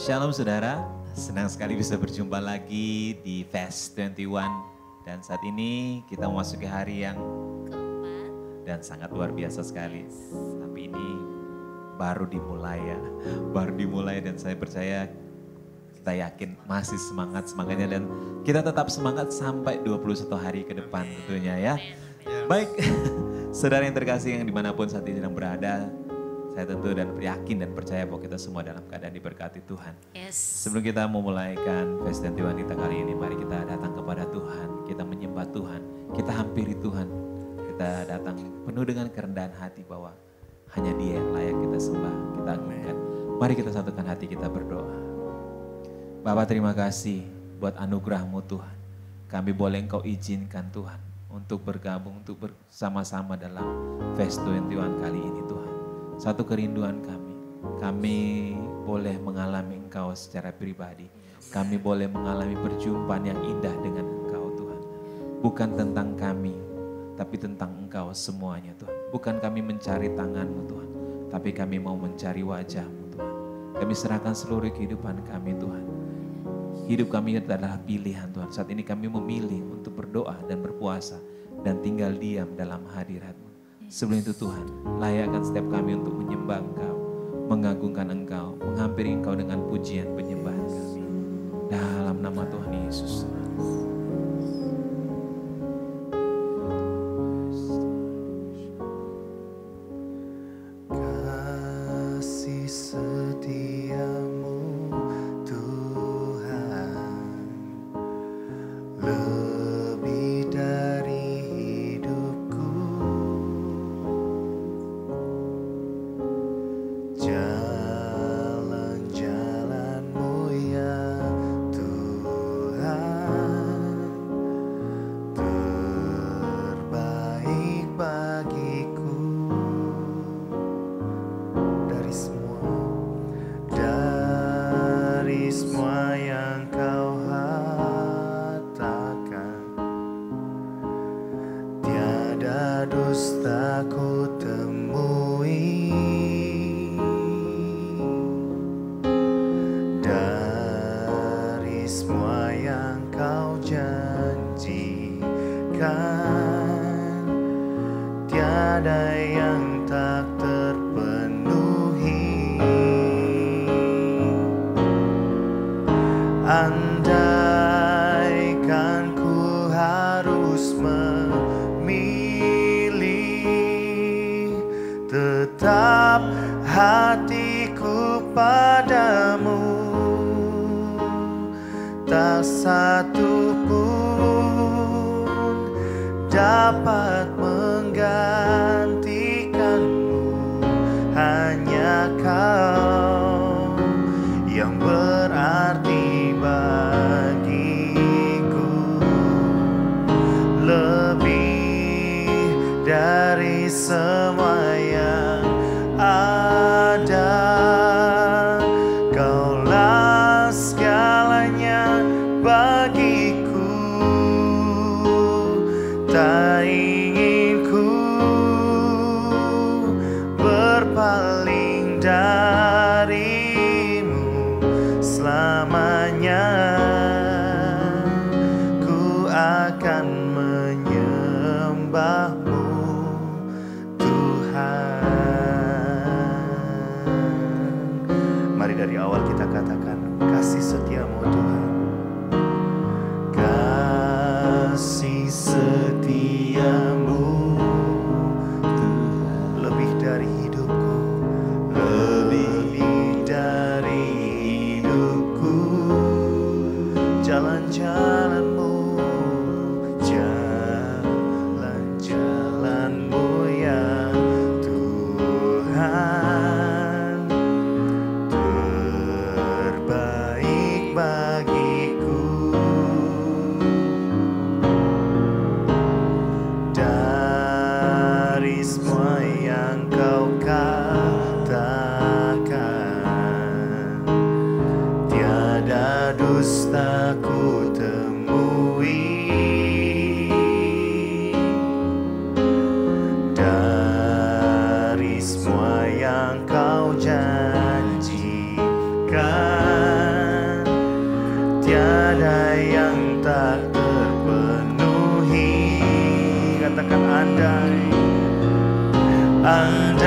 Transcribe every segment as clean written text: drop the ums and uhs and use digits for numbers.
Shalom saudara, senang sekali bisa berjumpa lagi di Fast 21. Dan saat ini kita memasuki hari yang keempat dan sangat luar biasa sekali. Tapi ini baru dimulai ya, baru dimulai dan saya percaya kita yakin masih semangatnya dan kita tetap semangat sampai 21 hari ke depan tentunya ya. Baik, saudara yang terkasih yang dimanapun saat ini sedang berada, saya tentu dan yakin dan percaya bahwa kita semua dalam keadaan diberkati Tuhan. Sebelum kita memulaikan Fast 21 kita kali ini, mari kita datang kepada Tuhan, kita menyembah Tuhan, kita hampiri Tuhan. Kita datang penuh dengan kerendahan hati bahwa hanya Dia yang layak kita sembah, kita agungkan. Mari kita satukan hati kita berdoa. Bapa, terima kasih buat anugerah-Mu Tuhan. Kami boleh Engkau izinkan Tuhan untuk bergabung, untuk bersama-sama dalam Fast 21 kali ini Tuhan. Satu kerinduan kami boleh mengalami Engkau secara pribadi. Kami boleh mengalami perjumpaan yang indah dengan Engkau Tuhan. Bukan tentang kami, tapi tentang Engkau semuanya Tuhan. Bukan kami mencari tangan-Mu Tuhan, tapi kami mau mencari wajah-Mu Tuhan. Kami serahkan seluruh kehidupan kami Tuhan. Hidup kami adalah pilihan Tuhan. Saat ini kami memilih untuk berdoa dan berpuasa dan tinggal diam dalam hadirat-Mu. Sebelum itu Tuhan, layakkan setiap kami untuk menyembah Engkau, mengagungkan Engkau, menghampiri Engkau dengan pujian penyembahan kami. Dalam nama Tuhan Yesus. Kasih setiamu Tuhan, lebih dari hidupku. Jalan-jalan-Mu ya Tuhan, terbaik bagiku. Dari semua yang Kau katakan, tiada dusta ku temui. Dari semua yang Kau janjikan, tiada yang tak terpenuhi. Andaikan ku harus memilih, tetap hatiku padamu. Tak satu pun dapat menggantikanmu. Hanya Kau yang berarti bagiku, lebih dari semua yang ada. Kaulah segalanya bagiku, tak ingin ku berpaling darimu selamanya. Ku akan menyembah-Mu Tuhan. Mari dari awal kita katakan, kasih setiamu Tuhan. Kasih setiamu Tuhan, lebih dari hidupku, lebih dari hidupku. Jalan-jalan-Mu, jalan-jalan-Mu ya Tuhan, terbaik bagiku. tak terpenuhi. Katakan andaikan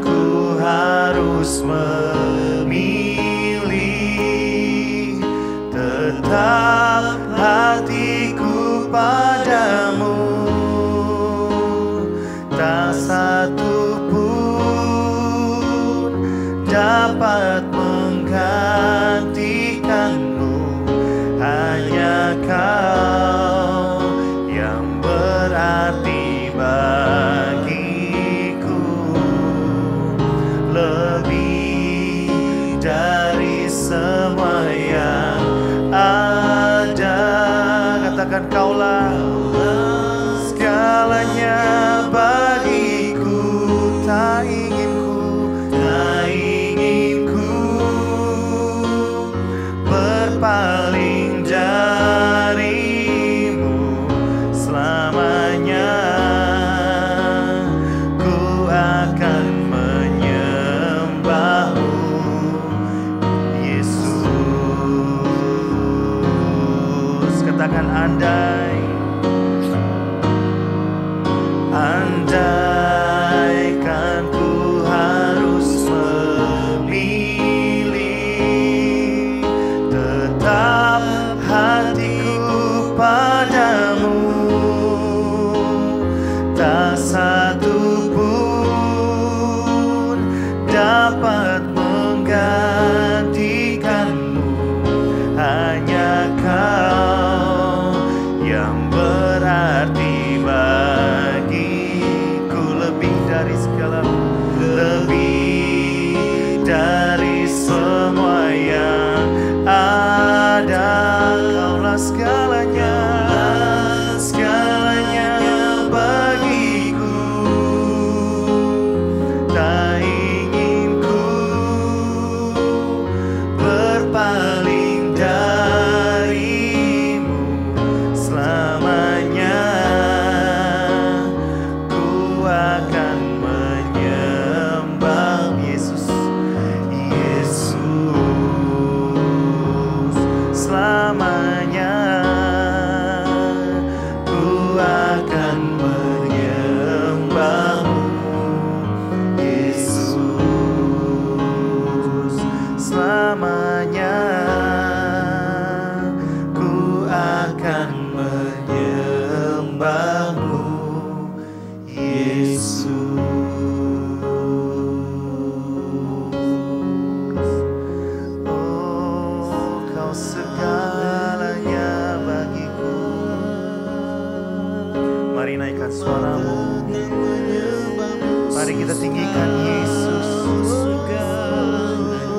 ku harus memilih, tetap hatiku padamu, tak satu pun dapat menggantikanmu. Hanya Kau yang berarti bagiku, lebih dari semua yang ada. Katakan Kaulah segalanya bagiku, tak ingin ku berpaling darimu selamanya. Ku akan menyembahmu, Yesus. Katakan andaikan ku harus memilih, tetap hatiku padamu, tak satu pun dapat menggantikanmu. Hanya Kau yang berarti bagiku, lebih dari semua yang ada. Kaulah segalanya bagiku, tak ingin ku berpaling darimu selamanya. Ku akan menyembah Yesus, selamanya. Ku akan menyembahmu, Yesus, selamanya. Ku akan menyembahmu, Yesus. Oh, Kau segalanya bagiku. Mari naikkan suaramu, mari kita tinggikan Yesus,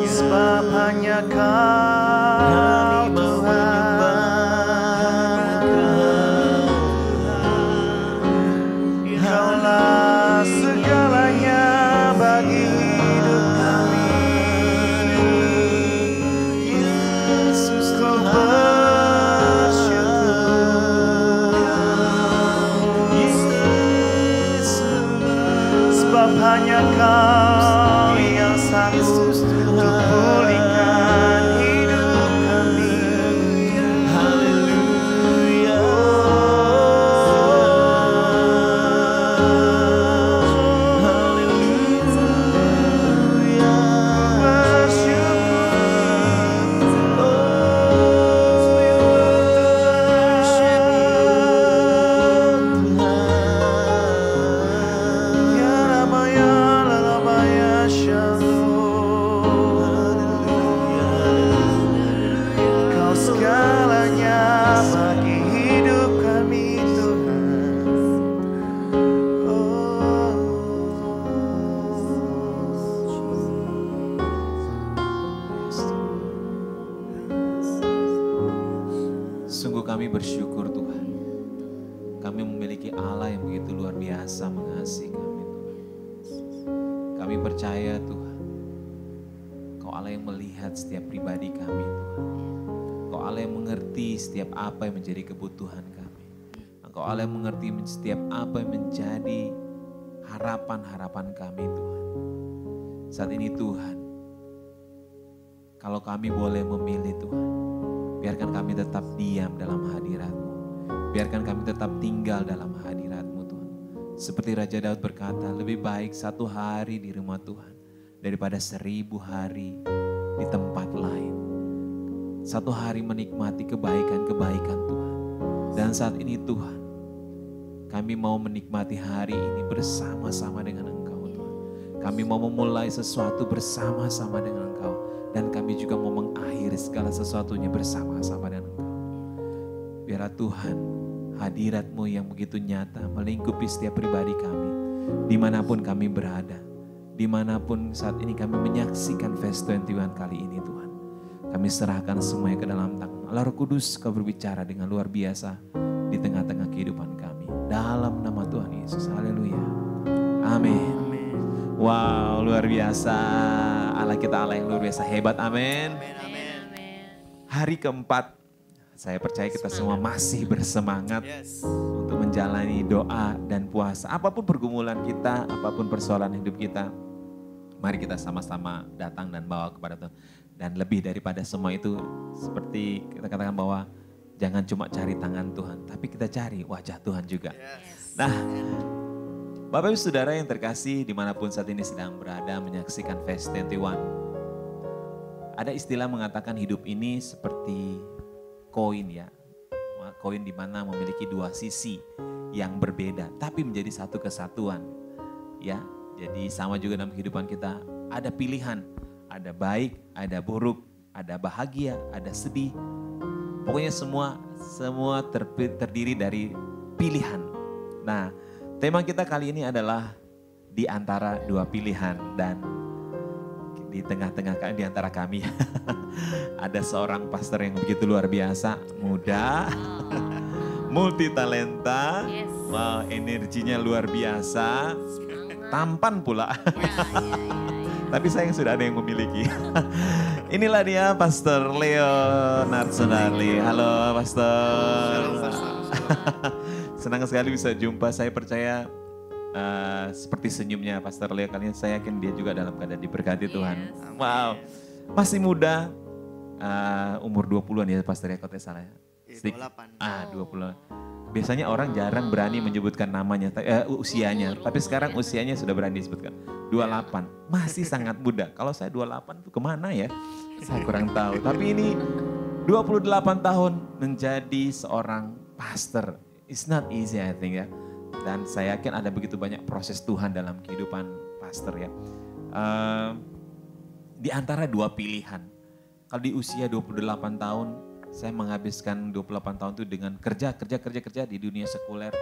sebab hanya Kau Tuhan. Kaulah segalanya bagi hidup kami, Yesus. Ku bersyukur, sebab hanya Kau yang sanggup untuk pulihkan hidup kami. Haleluya. Haleluya. Kau segalanya bagi hidup kami, Tuhan. Sungguh kami bersyukur Tuhan. Kami memiliki Allah yang begitu luar biasa mengasihi kami Tuhan. Kami percaya Tuhan, Kau Allah yang melihat setiap pribadi kami Tuhan. Kau Allah yang mengerti setiap apa yang menjadi kebutuhan kami. Engkau Allah yang mengerti setiap apa yang menjadi harapan-harapan kami Tuhan. Saat ini Tuhan, kalau kami boleh memilih Tuhan, Biarkan kami tetap diam dalam hadirat-Mu. Biarkan kami tetap tinggal dalam hadirat-Mu Tuhan. Seperti Raja Daud berkata, lebih baik 1 hari di rumah Tuhan daripada 1000 hari di tempat lain. 1 hari menikmati kebaikan-kebaikan Tuhan. Dan saat ini Tuhan, kami mau menikmati hari ini bersama-sama dengan Engkau Tuhan. Kami mau memulai sesuatu bersama-sama dengan Engkau. Dan kami juga mau mengakhiri segala sesuatunya bersama-sama dengan Engkau. Biarlah Tuhan, hadirat-Mu yang begitu nyata melingkupi setiap pribadi kami. Dimanapun kami berada. Dimanapun saat ini kami menyaksikan Fest 21 kali ini Tuhan. Kami serahkan semuanya ke dalam tangan. Allah Roh Kudus, Kau berbicara dengan luar biasa di tengah-tengah kehidupan kami. Dalam nama Tuhan Yesus. Haleluya. Amin. Wow, luar biasa. Allah kita Allah yang luar biasa hebat. Amin. Hari keempat, saya percaya kita semua masih bersemangat untuk menjalani doa dan puasa. Apapun pergumulan kita, apapun persoalan hidup kita, mari kita sama-sama datang dan bawa kepada Tuhan. Dan lebih daripada semua itu, seperti kita katakan bahwa jangan cuma cari tangan Tuhan, tapi kita cari wajah Tuhan juga. Nah, Bapak Ibu Saudara yang terkasih dimanapun saat ini sedang berada menyaksikan Fest 21. Ada istilah mengatakan hidup ini seperti koin ya. Koin di mana memiliki 2 sisi yang berbeda tapi menjadi satu kesatuan. Ya, jadi sama juga dalam kehidupan kita ada pilihan, ada baik, ada buruk, ada bahagia, ada sedih. Pokoknya semua terdiri dari pilihan. Nah, tema kita kali ini adalah di antara 2 pilihan dan di tengah-tengah di antara kami ada seorang pastor yang begitu luar biasa, muda, multi talenta, wow, energinya luar biasa, tampan pula. Tapi saya sudah ada yang memiliki. Inilah dia Pastor Leonard Sunarli. Halo Pastor. Senang sekali bisa jumpa. Saya percaya seperti senyumnya Pastor Leo kali ini, saya yakin dia juga dalam keadaan diberkati Tuhan. Wow, masih muda, umur 20-an ya Pastor ya, kalau salah ya. 28. 20. Biasanya orang jarang berani menyebutkan namanya, usianya. Tapi sekarang usianya sudah berani disebutkan. 28, masih sangat muda. Kalau saya 28 itu kemana ya? Saya kurang tahu. Tapi ini 28 tahun menjadi seorang pastor. It's not easy I think ya. Dan saya yakin ada begitu banyak proses Tuhan dalam kehidupan pastor ya. Di antara 2 pilihan. Kalau di usia 28 tahun, saya menghabiskan 28 tahun itu dengan kerja di dunia sekuler.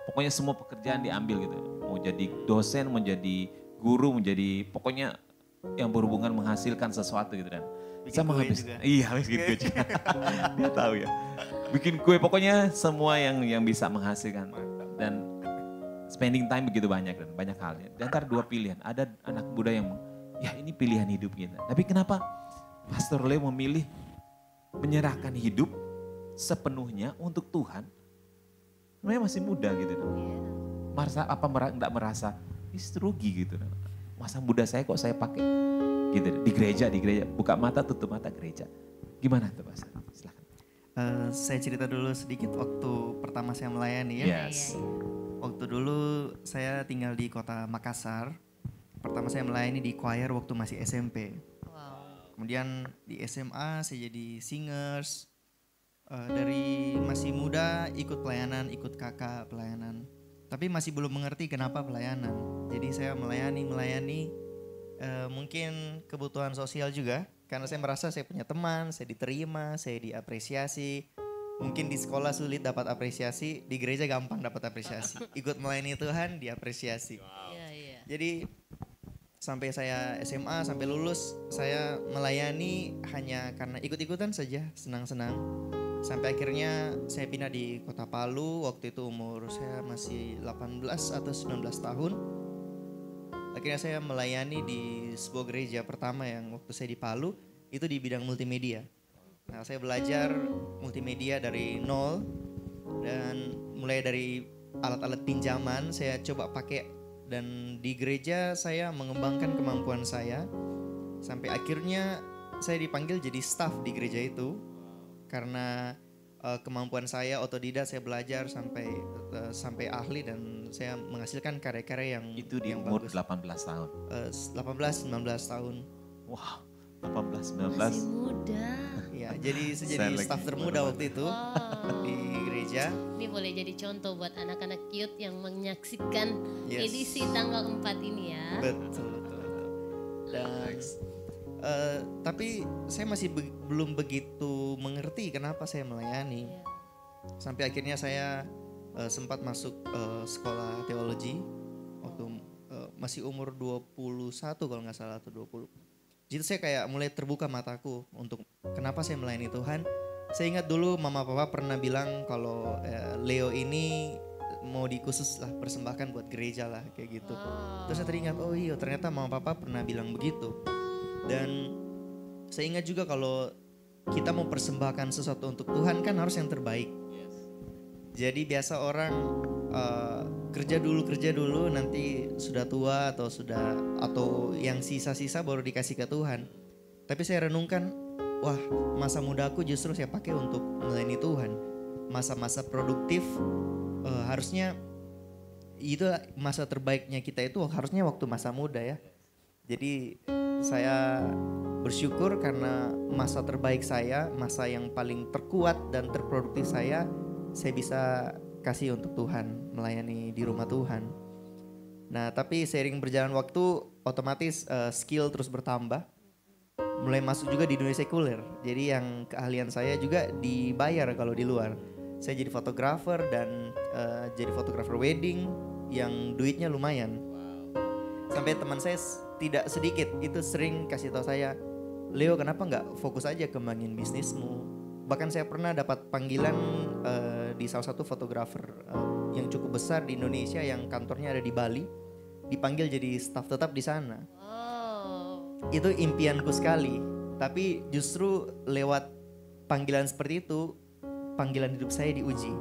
Pokoknya semua pekerjaan diambil gitu. Mau jadi dosen, mau jadi guru, menjadi pokoknya yang berhubungan menghasilkan sesuatu gitu kan. Saya menghabiskan, iya bikin kue juga. Dia tahu ya. Bikin kue, pokoknya semua yang bisa menghasilkan. Dan spending time begitu banyak dan banyak halnya. Di antara 2 pilihan, ada anak muda yang ya ini pilihan hidup kita. Tapi kenapa Pastor Leo memilih menyerahkan hidup sepenuhnya untuk Tuhan? Sebenarnya masih muda gitu. Enggak merasa rugi gitu. Masa muda saya kok saya pakai gitu di gereja, buka mata tutup mata gereja. Gimana tuh Pastor? Silakan. Saya cerita dulu sedikit waktu pertama saya melayani ya. Yes. Waktu dulu saya tinggal di kota Makassar. Pertama saya melayani di choir waktu masih SMP. Kemudian di SMA saya jadi singers. Dari masih muda ikut pelayanan, ikut kakak pelayanan. Tapi masih belum mengerti kenapa pelayanan. Jadi saya melayani mungkin kebutuhan sosial juga. Karena saya merasa saya punya teman, saya diterima, saya diapresiasi. Mungkin di sekolah sulit dapat apresiasi, di gereja gampang dapat apresiasi. Ikut melayani Tuhan diapresiasi. Jadi sampai saya SMA, sampai lulus, saya melayani hanya karena ikut-ikutan saja, senang-senang. Sampai akhirnya saya pindah di kota Palu, waktu itu umur saya masih 18 atau 19 tahun. Akhirnya saya melayani di sebuah gereja pertama yang waktu saya di Palu, itu di bidang multimedia. Nah, saya belajar multimedia dari nol dan mulai dari alat-alat pinjaman saya coba pakai, dan di gereja saya mengembangkan kemampuan saya sampai akhirnya saya dipanggil jadi staff di gereja itu. karena kemampuan saya otodidak, saya belajar sampai ahli dan saya menghasilkan karya-karya yang Itu di yang umur bagus. 18 tahun. 18-19 tahun. Wah, 18-19. Masih muda. Ya, jadi saya Saya jadi lagi staff termuda baru-baru. waktu itu Wow. di gereja. Ini boleh jadi contoh buat anak-anak cute yang menyaksikan Yes. edisi tanggal 4 ini ya. Betul. Dan tapi saya masih belum begitu mengerti kenapa saya melayani. Iya. Sampai akhirnya saya sempat masuk sekolah teologi waktu masih umur 21 kalau nggak salah atau 20. Jadi saya kayak mulai terbuka mataku untuk kenapa saya melayani Tuhan. Saya ingat dulu mama papa pernah bilang kalau Leo ini mau dikhusus lah persembahkan buat gereja lah kayak gitu. Wow. Terus saya teringat, oh iya ternyata mama papa pernah bilang begitu. Dan saya ingat juga kalau kita mau persembahkan sesuatu untuk Tuhan kan harus yang terbaik. Jadi biasa orang kerja dulu nanti sudah tua atau yang sisa-sisa baru dikasih ke Tuhan. Tapi saya renungkan, wah masa mudaku justru saya pakai untuk melayani Tuhan. Masa-masa produktif harusnya itu masa terbaiknya kita itu harusnya waktu masa muda ya. Jadi saya bersyukur karena masa terbaik saya, masa yang paling terkuat dan terproduktif saya bisa kasih untuk Tuhan, melayani di rumah Tuhan. Nah tapi seiring berjalan waktu otomatis skill terus bertambah. Mulai masuk juga di dunia sekuler. Jadi yang keahlian saya juga dibayar kalau di luar. Saya jadi fotografer dan jadi fotografer wedding yang duitnya lumayan. Sampai teman saya tidak sedikit itu sering kasih tahu saya, Leo kenapa nggak fokus aja kembangin bisnismu. Bahkan saya pernah dapat panggilan di salah satu fotografer yang cukup besar di Indonesia yang kantornya ada di Bali, dipanggil jadi staf tetap di sana. Wow. Itu impianku sekali, tapi justru lewat panggilan seperti itu, panggilan hidup saya diuji.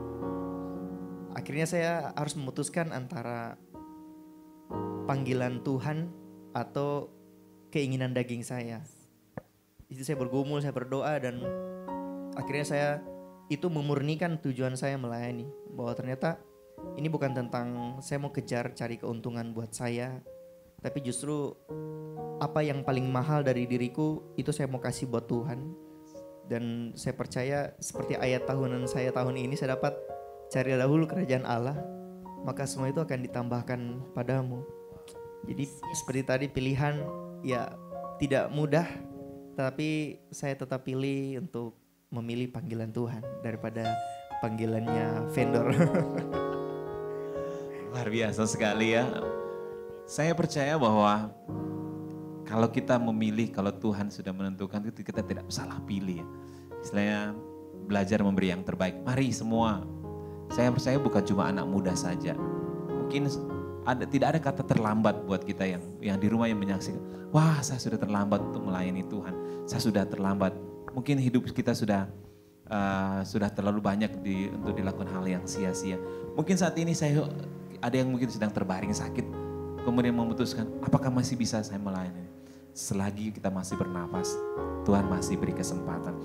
Akhirnya saya harus memutuskan antara panggilan Tuhan atau keinginan daging saya. Itu saya bergumul, saya berdoa dan akhirnya saya itu memurnikan tujuan saya melayani. Bahwa ternyata ini bukan tentang saya mau kejar cari keuntungan buat saya, tapi justru apa yang paling mahal dari diriku itu saya mau kasih buat Tuhan. Dan saya percaya seperti ayat tahunan saya tahun ini saya dapat cari dahulu kerajaan Allah, maka semua itu akan ditambahkan padamu. Jadi seperti tadi pilihan ya tidak mudah, tapi saya tetap pilih untuk memilih panggilan Tuhan daripada panggilannya vendor. Luar biasa sekali ya. Saya percaya bahwa kalau kita memilih, kalau Tuhan sudah menentukan itu kita tidak salah pilih ya. Istilahnya belajar memberi yang terbaik. Mari semua. Saya percaya bukan cuma anak muda saja. Mungkin tidak ada kata terlambat buat kita yang di rumah yang menyaksikan. Wah, saya sudah terlambat untuk melayani Tuhan. Saya sudah terlambat. Mungkin hidup kita sudah terlalu banyak untuk dilakukan hal yang sia-sia. Mungkin saat ini ada yang mungkin sedang terbaring sakit, kemudian memutuskan, apakah masih bisa saya melayani? Selagi kita masih bernafas, Tuhan masih beri kesempatan.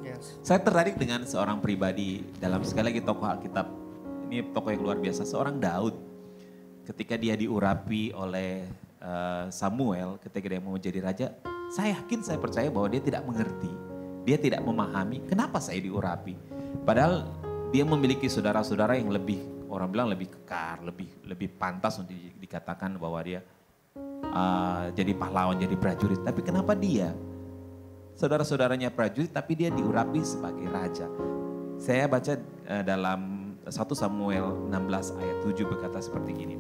Yes. Saya tertarik dengan seorang pribadi dalam sekali lagi tokoh Alkitab. Ini tokoh yang luar biasa, seorang Daud. Ketika dia diurapi oleh Samuel, ketika dia mau menjadi raja, saya percaya bahwa dia tidak mengerti. Dia tidak memahami kenapa saya diurapi. Padahal dia memiliki saudara-saudara yang orang bilang lebih kekar, lebih pantas untuk dikatakan bahwa dia jadi pahlawan, jadi prajurit. Tapi kenapa dia? Saudara-saudaranya prajurit tapi dia diurapi sebagai raja. Saya baca dalam 1 Samuel 16 ayat 7 berkata seperti ini.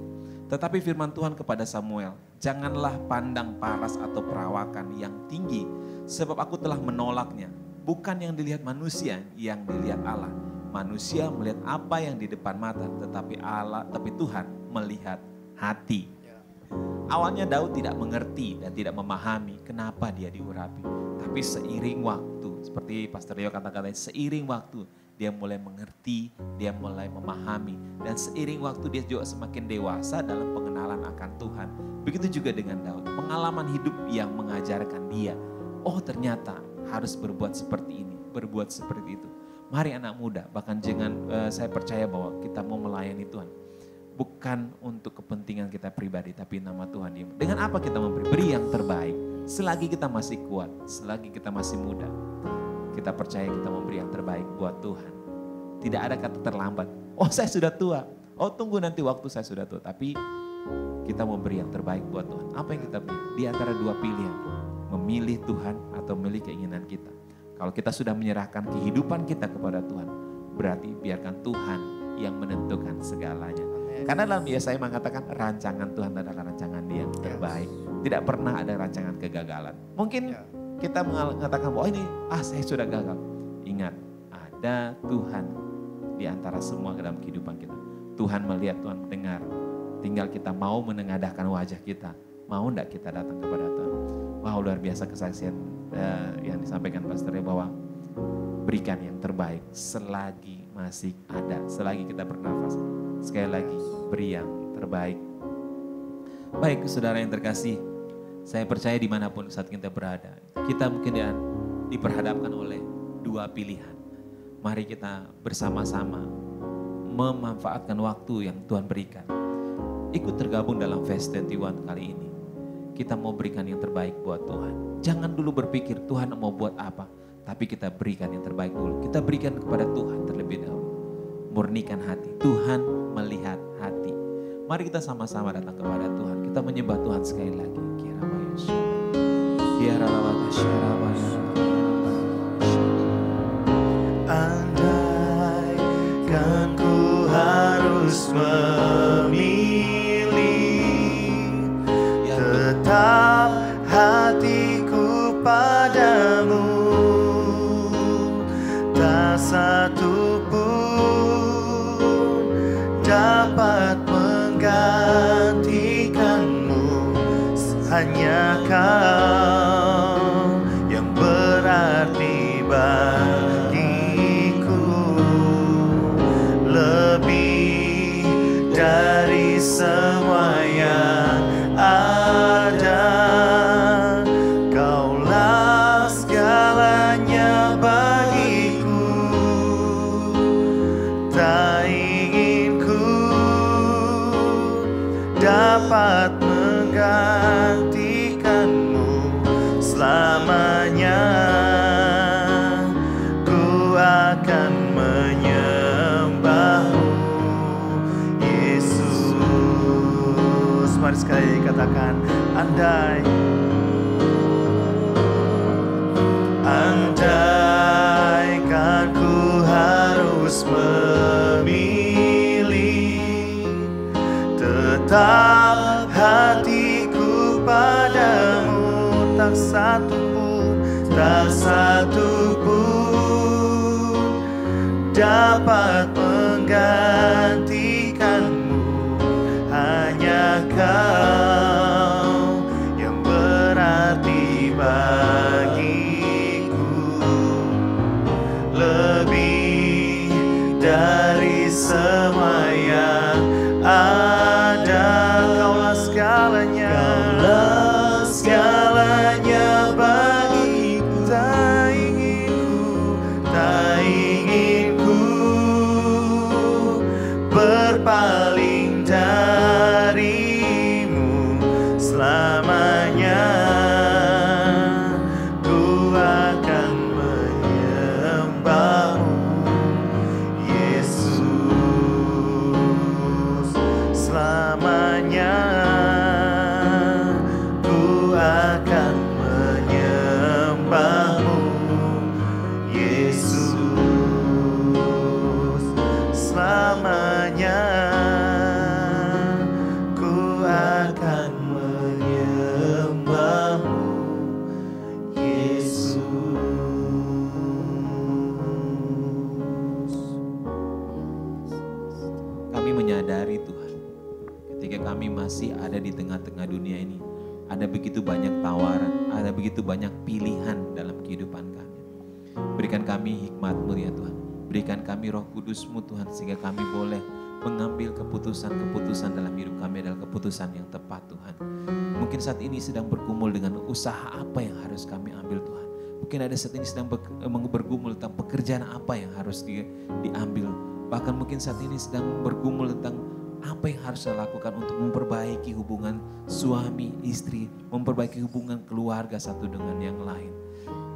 Tetapi firman Tuhan kepada Samuel, janganlah pandang paras atau perawakan yang tinggi, sebab aku telah menolaknya. Bukan yang dilihat manusia, yang dilihat Allah. Manusia melihat apa yang di depan mata, tapi Tuhan melihat hati. Awalnya Daud tidak mengerti dan tidak memahami kenapa dia diurapi. Tapi seiring waktu, seperti Pastor Leo kata-katanya, seiring waktu dia mulai mengerti, dia mulai memahami. Dan seiring waktu dia juga semakin dewasa dalam pengenalan akan Tuhan. Begitu juga dengan Daud, pengalaman hidup yang mengajarkan dia. Oh ternyata harus berbuat seperti ini, berbuat seperti itu. Mari anak muda, bahkan jangan saya percaya bahwa kita mau melayani Tuhan. Bukan untuk kepentingan kita pribadi, tapi nama Tuhan. Dengan apa kita memberi? Beri yang terbaik. Selagi kita masih kuat, selagi kita masih muda, kita percaya kita memberi yang terbaik buat Tuhan. Tidak ada kata terlambat. Oh saya sudah tua, oh tunggu nanti waktu saya sudah tua. Tapi kita memberi yang terbaik buat Tuhan. Apa yang kita beri? Di antara dua pilihan, memilih Tuhan atau memilih keinginan kita. Kalau kita sudah menyerahkan kehidupan kita kepada Tuhan, berarti biarkan Tuhan yang menentukan segalanya. Karena dalam Yesaya mengatakan rancangan Tuhan adalah rancangan yang terbaik. Tidak pernah ada rancangan kegagalan. Mungkin kita mengatakan bahwa ini, saya sudah gagal. Ingat, ada Tuhan di antara semua dalam kehidupan kita. Tuhan melihat, Tuhan mendengar. Tinggal kita mau menengadahkan wajah kita. Mau enggak kita datang kepada Tuhan. Wah luar biasa kesaksian yang disampaikan pastornya bahwa berikan yang terbaik selagi masih ada, selagi kita bernafas. Sekali lagi, beri yang terbaik. Baik, saudara yang terkasih, saya percaya dimanapun saat kita berada, kita mungkin diperhadapkan oleh dua pilihan. Mari kita bersama-sama memanfaatkan waktu yang Tuhan berikan. Ikut tergabung dalam Fast 21 kali ini. Kita mau berikan yang terbaik buat Tuhan. Jangan dulu berpikir Tuhan mau buat apa, tapi kita berikan yang terbaik dulu. Kita berikan kepada Tuhan terlebih dahulu. Murnikan hati, Tuhan melihat hati. Mari kita sama-sama datang kepada Tuhan. Kita menyembah Tuhan sekali lagi. Andai kan ku harus memilih, tetap hatiku padamu, tak satu pun dapat menggantikanmu. Hanya Kau yang berarti bagiku, lebih dari semua yang ada. Kaulah segalanya bagiku, tak ingin ku dapat menggantikanmu selamanya. Ku akan menyembahmu, Yesus. Mari sekali katakan, andai kan ku harus memilih, tetap hatiku padamu, tak satu pun dapat menggantikanmu. Hanya Kau yang berarti bagiku, lebih dari semua yang ada. Kaulah segalanya, bagiku, tak ingin ku berpaling darimu selamanya. Ku akan menyembahmu, Yesus, selamanya. Ku akan menyembahmu, Yesus, selamanya. Ku akan menyembahmu, Yesus. Kami menyadari Tuhan, ketika kami masih ada di tengah-tengah dunia ini, ada begitu banyak tawaran, ada begitu banyak pilihan dalam kehidupan kami. Berikan kami hikmat-Mu ya Tuhan. Berikan kami Roh Kudus-Mu Tuhan, sehingga kami boleh mengambil keputusan-keputusan dalam hidup kami adalah keputusan yang tepat Tuhan. Mungkin saat ini sedang bergumul dengan usaha apa yang harus kami ambil Tuhan. Mungkin ada saat ini sedang bergumul tentang pekerjaan apa yang harus diambil. Bahkan mungkin saat ini sedang bergumul tentang apa yang harus saya lakukan untuk memperbaiki hubungan suami, istri, memperbaiki hubungan keluarga satu dengan yang lain.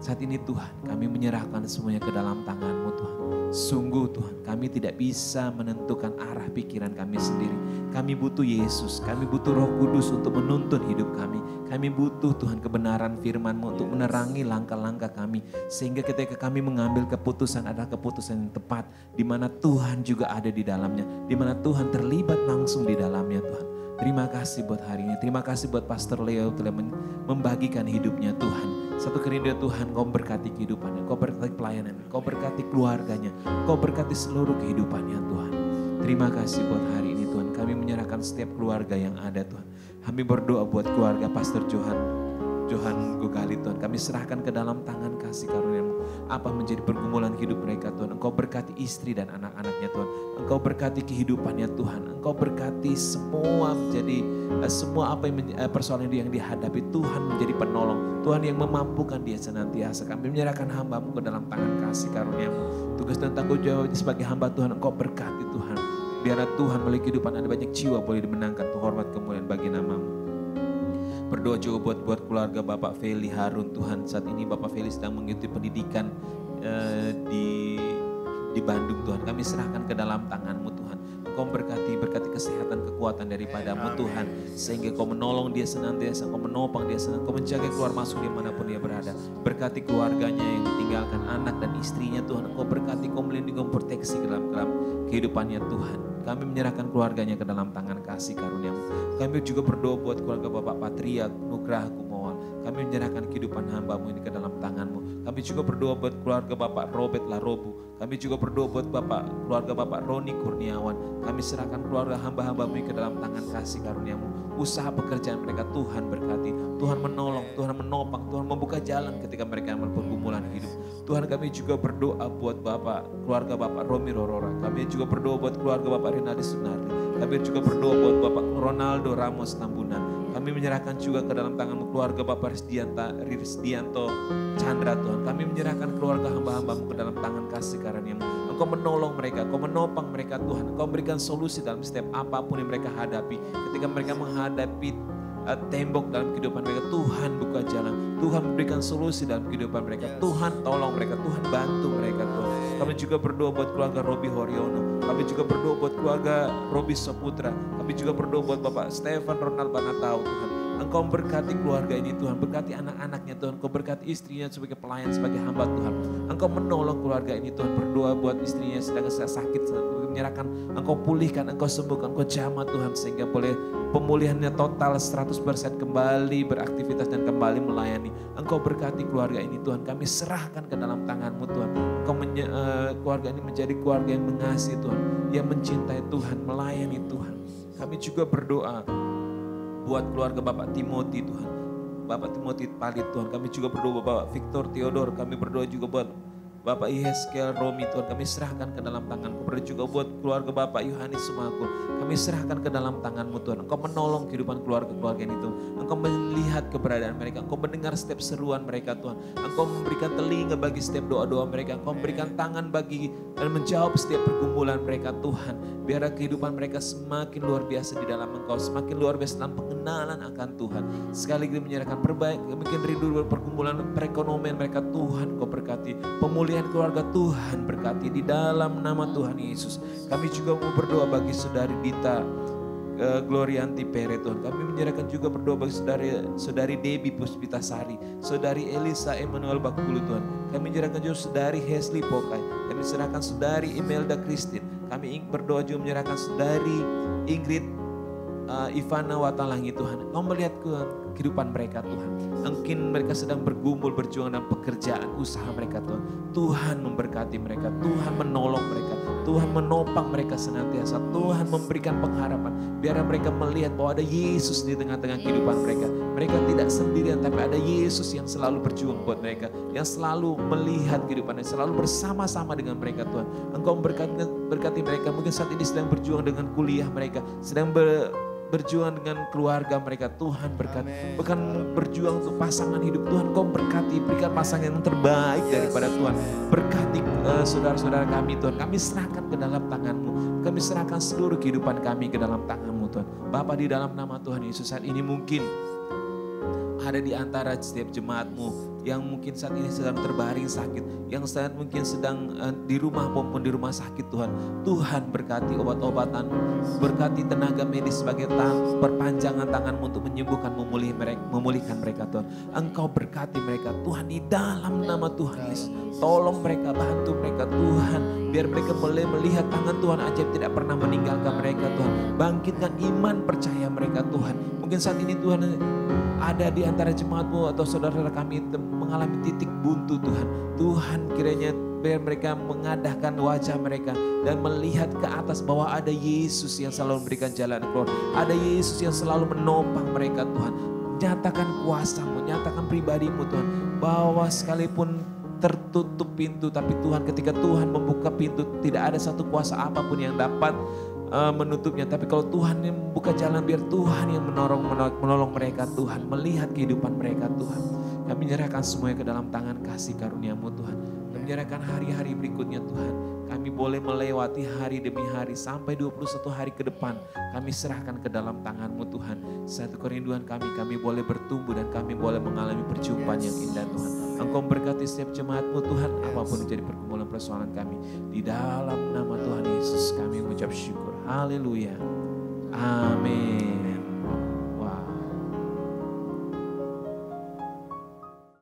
Saat ini Tuhan, kami menyerahkan semuanya ke dalam tangan-Mu Tuhan. Sungguh Tuhan, kami tidak bisa menentukan arah pikiran kami sendiri. Kami butuh Yesus, kami butuh Roh Kudus untuk menuntun hidup kami. Kami butuh Tuhan kebenaran firman-Mu untuk menerangi langkah-langkah kami. Sehingga ketika kami mengambil keputusan adalah keputusan yang tepat. Di mana Tuhan juga ada di dalamnya. Di mana Tuhan terlibat langsung di dalamnya Tuhan. Terima kasih buat hari ini. Terima kasih buat Pastor Leo telah membagikan hidupnya Tuhan. Satu kerinduan Tuhan, Kau berkati kehidupannya, Kau berkati pelayanannya, Kau berkati keluarganya, Kau berkati seluruh kehidupannya Tuhan. Terima kasih buat hari ini Tuhan. Kami menyerahkan setiap keluarga yang ada Tuhan. Kami berdoa buat keluarga Pastor Johan Gogali Tuhan. Kami serahkan ke dalam tangan kasih karunia-Mu. Apa menjadi pergumulan hidup mereka Tuhan. Engkau berkati istri dan anak-anaknya Tuhan. Engkau berkati kehidupannya Tuhan. Engkau berkati semua menjadi semua apa yang persoalan yang dihadapi. Tuhan menjadi penolong. Tuhan yang memampukan dia senantiasa. Kami menyerahkan hamba-Mu ke dalam tangan kasih karunia-Mu. Tugas dan tanggung jawab sebagai hamba Tuhan. Engkau berkati Tuhan. Biarlah Tuhan melalui kehidupan ada banyak jiwa boleh dimenangkan. Hormat kemuliaan bagi nama-Mu. Berdoa juga buat keluarga Bapak Feli Harun Tuhan. Saat ini Bapak Feli sedang mengikuti pendidikan di Bandung Tuhan. Kami serahkan ke dalam tangan-Mu Tuhan. Engkau berkati kesehatan, kekuatan daripada-Mu Tuhan. Sehingga Kau menolong dia senantiasa, Kau menopang dia senantiasa, Kau menjaga keluar masuk dimanapun dia berada. Berkati keluarganya yang ditinggalkan, anak dan istrinya Tuhan. Engkau berkati, Kau melindungi, Kau proteksi ke dalam kehidupannya Tuhan. Kami menyerahkan keluarganya ke dalam tangan kasih karunia-Mu. Kami juga berdoa buat keluarga Bapak Patria Nugraha Kumawal. Kami menyerahkan kehidupan hamba-Mu ini ke dalam tangan-Mu. Kami juga berdoa buat keluarga Bapak Robert Larobu. Kami juga berdoa buat keluarga Bapak Roni Kurniawan. Kami serahkan keluarga hamba-hamba-Mu ini ke dalam tangan kasih karunia-Mu. Usaha pekerjaan mereka Tuhan berkati. Tuhan menolong, Tuhan menopang, Tuhan membuka jalan ketika mereka pergumulan hidup. Tuhan kami juga berdoa buat keluarga Bapak Romi Rorora. Kami juga berdoa buat keluarga Bapak Rinaldi Sunardi. Kami juga berdoa buat Bapak Ronaldo Ramos Tambunan. Kami menyerahkan juga ke dalam tangan-Mu keluarga Bapak Rizdianto Chandra Tuhan. Kami menyerahkan keluarga hamba-hamba-Mu ke dalam tangan kasih karunia-Mu. Engkau menolong mereka, Engkau menopang mereka Tuhan. Engkau memberikan solusi dalam setiap apapun yang mereka hadapi. Ketika mereka menghadapi tembok dalam kehidupan mereka, Tuhan buka jalan. Tuhan memberikan solusi dalam kehidupan mereka. Tuhan tolong mereka, Tuhan bantu mereka Tuhan. Kami juga berdoa buat keluarga Robi Horiono. Kami juga berdoa buat keluarga Robi Saputra. Kami juga berdoa buat Bapak Stefan Ronald Banatau Tuhan. Engkau berkati keluarga ini Tuhan, berkati anak-anaknya Tuhan, Engkau berkati istrinya sebagai pelayan, sebagai hamba Tuhan. Engkau menolong keluarga ini Tuhan, berdoa buat istrinya sedang sakit, menyerahkan, Engkau pulihkan, Engkau sembuhkan, Engkau jamah Tuhan, sehingga boleh pemulihannya total 100% kembali beraktivitas dan kembali melayani. Engkau berkati keluarga ini Tuhan, kami serahkan ke dalam tangan-Mu Tuhan. Engkau keluarga ini menjadi keluarga yang mengasihi Tuhan, yang mencintai Tuhan, melayani Tuhan. Kami juga berdoa buat keluarga Bapak Timothy Tuhan. Bapak Timothy Palit Tuhan. Kami juga berdoa Bapak Victor Theodor. Kami berdoa juga buat Bapak Yeskel Romi Tuhan. Kami serahkan ke dalam tangan-Mu. Berdoa juga buat keluarga Bapak Yohanes Sumaku. Kami serahkan ke dalam tangan-Mu Tuhan. Engkau menolong kehidupan keluarga-keluarga ini Tuhan. Engkau melihat keberadaan mereka. Engkau mendengar setiap seruan mereka Tuhan. Engkau memberikan telinga bagi setiap doa-doa mereka. Engkau memberikan tangan bagi dan menjawab setiap pergumulan mereka Tuhan. Biar kehidupan mereka semakin luar biasa di dalam Engkau. Semakin luar biasa dalam pengenalan akan Tuhan. Sekali lagi menyerahkan mungkin rindu pergumulan perekonomian mereka Tuhan. Engkau berkati. Pemulihan keluarga Tuhan berkati di dalam nama Tuhan Yesus. Kami juga mau berdoa bagi saudari Dita Glorianti Pere Tuhan. Kami menyerahkan juga berdoa bagi saudari Debbie Puspitasari, saudari Elisa Emmanuel Bakulu Tuhan. Kami menyerahkan juga saudari Hesley Pokai. Kami serahkan saudari Imelda Christine. Kami berdoa juga menyerahkan saudari Ingrid Ivana Watalangi Tuhan. Kau melihat kehidupan mereka Tuhan. Mungkin mereka sedang bergumul berjuang dalam pekerjaan usaha mereka Tuhan. Tuhan memberkati mereka, Tuhan menolong mereka, Tuhan menopang mereka senantiasa. Tuhan memberikan pengharapan. Biar mereka melihat bahwa ada Yesus di tengah-tengah kehidupan mereka. Mereka tidak sendirian, tapi ada Yesus yang selalu berjuang buat mereka, yang selalu melihat kehidupannya, selalu bersama-sama dengan mereka Tuhan. Engkau berkati mereka, mungkin saat ini sedang berjuang dengan kuliah mereka, sedang berjuang dengan keluarga mereka, Tuhan berkati. Bahkan berjuang untuk pasangan hidup, Tuhan Kau berkati, berikan pasangan yang terbaik daripada Tuhan. Berkati saudara-saudara kami Tuhan, kami serahkan ke dalam tangan-Mu. Kami serahkan seluruh kehidupan kami ke dalam tangan-Mu Tuhan. Bapa, di dalam nama Tuhan Yesus, saat ini mungkin ada di antara setiap jemaat-Mu yang mungkin saat ini sedang terbaring sakit, yang saat mungkin sedang di rumah maupun di rumah sakit Tuhan. Tuhan berkati obat-obatan, berkati tenaga medis sebagai perpanjangan tangan-Mu untuk menyembuhkan, memulihkan mereka Tuhan. Engkau berkati mereka Tuhan di dalam nama Tuhan Yesus. Tolong mereka, bantu mereka Tuhan, biar mereka boleh melihat tangan Tuhan ajaib tidak pernah meninggalkan mereka Tuhan. Bangkitkan iman percaya mereka Tuhan. Mungkin saat ini Tuhan ada di antara jemaat-Mu atau saudara-saudara kami mengalami titik buntu Tuhan. Tuhan kiranya biar mereka mengadahkan wajah mereka dan melihat ke atas bahwa ada Yesus yang selalu memberikan jalan keluar. Ada Yesus yang selalu menopang mereka Tuhan. Nyatakan kuasa-Mu, nyatakan pribadi-Mu Tuhan. Bahwa sekalipun tertutup pintu, tapi Tuhan ketika Tuhan membuka pintu tidak ada satu kuasa apapun yang dapat menutupnya. Tapi kalau Tuhan yang membuka jalan, biar Tuhan yang menolong mereka Tuhan, melihat kehidupan mereka Tuhan. Kami menyerahkan semuanya ke dalam tangan kasih karunia-Mu Tuhan. Kami menyerahkan hari-hari berikutnya Tuhan. Kami boleh melewati hari demi hari sampai 21 hari ke depan. Kami serahkan ke dalam tangan-Mu Tuhan. Satu kerinduan kami boleh bertumbuh dan kami boleh mengalami perjumpaan yang indah Tuhan. Engkau berkati setiap jemaat-Mu Tuhan, apapun menjadi pergumulan persoalan kami. Di dalam nama Tuhan Yesus kami mengucap syukur. Haleluya. Amin.